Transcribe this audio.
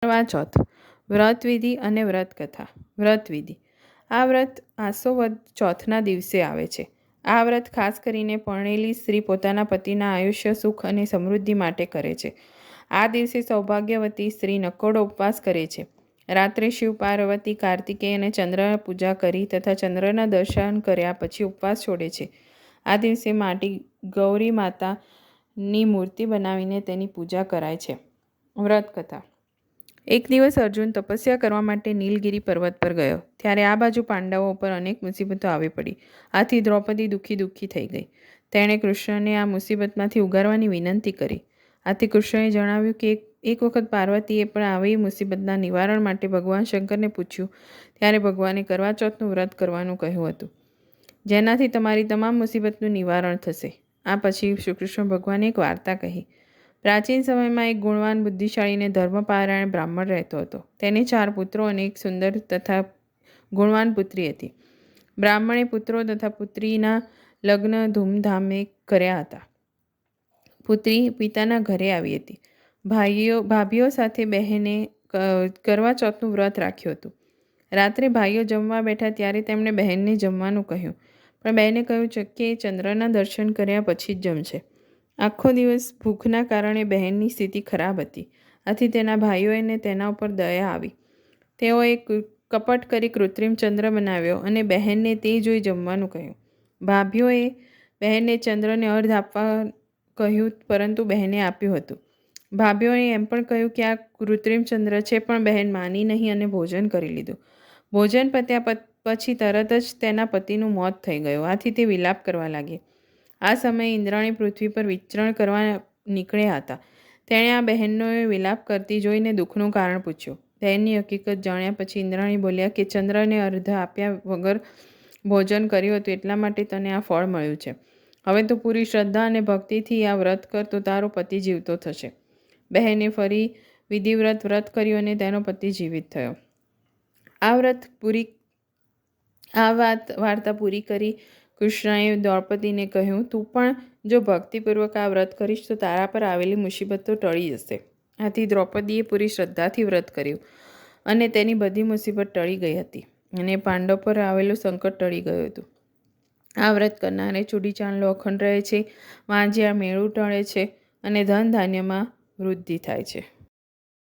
કરવા ચોથ વ્રત વિધિ અને વ્રત કથા. વ્રત વિધિ. આ વ્રત આસો વદ ચોથના દિવસે આવે છે. આ વ્રત ખાસ કરીને પરણેલી સ્ત્રી પોતાના પતિના આયુષ્ય, સુખ અને સમૃદ્ધિ માટે કરે છે. આ દિવસે સૌભાગ્યવતી સ્ત્રી નકોડો ઉપવાસ કરે છે. રાત્રે શિવ, પાર્વતી, કાર્તિકેય અને ચંદ્ર પૂજા કરી તથા ચંદ્રના દર્શન કર્યા પછી ઉપવાસ છોડે છે. આ દિવસે માટી ગૌરી માતાની મૂર્તિ બનાવીને તેની પૂજા કરાય છે. વ્રત કથા. એક દિવસ અર્જુન તપસ્યા કરવા માટે નીલગિરી પર્વત પર ગયો. ત્યારે આ બાજુ પાંડવો પર અનેક મુસીબતો આવી પડી. આથી દ્રૌપદી દુઃખી થઈ ગઈ. તેણે કૃષ્ણને આ મુસીબતમાંથી ઉગારવાની વિનંતી કરી. આથી કૃષ્ણએ જણાવ્યું કે એક વખત પાર્વતીએ પણ આવી મુસીબતના નિવારણ માટે ભગવાન શંકરને પૂછ્યું. ત્યારે ભગવાને કરવા ચોથનું વ્રત કરવાનું કહ્યું હતું, જેનાથી તમારી તમામ મુસીબતનું નિવારણ થશે. આ પછી શ્રી કૃષ્ણ ભગવાને એક વાર્તા કહી. પ્રાચીન સમયમાં એક ગુણવાન, બુદ્ધિશાળી અને ધર્મપરાયણ બ્રાહ્મણ રહેતો હતો. તેને 4 પુત્રો અને એક સુંદર તથા ગુણવાન પુત્રી હતી. બ્રાહ્મણે પુત્રો તથા પુત્રીના લગ્ન ધૂમધામે કર્યા હતા. પુત્રી પિતાના ઘરે આવી હતી. ભાભીઓ સાથે બહેને કરવા ચોથનું વ્રત રાખ્યું હતું. રાત્રે ભાઈઓ જમવા બેઠા ત્યારે તેમણે બહેનને જમવાનું કહ્યું, પણ બહેને કહ્યું કે ચંદ્રના દર્શન કર્યા પછી જ જમશે. આખો દિવસ ભૂખના કારણે બહેનની સ્થિતિ ખરાબ હતી. આથી તેના ભાઈઓને તેના ઉપર દયા આવી. તેઓએ કપટ કરી કૃત્રિમ ચંદ્ર બનાવ્યો અને બહેનને તે જોઈ જમવાનું કહ્યું. ભાભીઓએ બહેનને ચંદ્રને અર્ધ આપવા કહ્યું, પરંતુ બહેને આપ્યું હતું. ભાભીઓએ એમ પણ કહ્યું કે આ કૃત્રિમ ચંદ્ર છે, પણ બહેન માની નહીં અને ભોજન કરી લીધું. ભોજન પત્યા પછી તરત જ તેના પતિનું મોત થઈ ગયું. આથી તે વિલાપ કરવા લાગી. આ સમયે ઇન્દ્રાણી પૃથ્વી પર વિચરણ કરવા નીકળ્યા હતા. તેણે આ બહેનનો વિલાપ કરતી જોઈને દુઃખનું કારણ પૂછ્યું. બહેનની હકીકત જાણ્યા પછી ઇન્દ્રાણી બોલ્યા કે ચંદ્રને અર્ધ આપ્યા વગર ભોજન કર્યું હતું, એટલા માટે તને આ ફળ મળ્યું છે. હવે તો પૂરી શ્રદ્ધા અને ભક્તિથી આ વ્રત કર તો તારો પતિ જીવતો થશે. બહેને ફરી વિધિવ્રત વ્રત કર્યું અને તેનો પતિ જીવિત થયો. આ વાર્તા પૂરી કરી કૃષ્ણએ દ્રૌપદીને કહ્યું, તું પણ જો ભક્તિપૂર્વક આ વ્રત કરીશ તો તારા પર આવેલી મુસીબતો ટળી જશે. આથી દ્રૌપદીએ પૂરી શ્રદ્ધાથી વ્રત કર્યું અને તેની બધી મુસીબત ટળી ગઈ હતી અને પાંડવ પર આવેલું સંકટ ટળી ગયું હતું. આ વ્રત કરનારે ચૂડી ચાંદલો અખંડ રહે છે, વાંજ્યા મેળું ટળે છે અને ધન ધાન્યમાં વૃદ્ધિ થાય છે.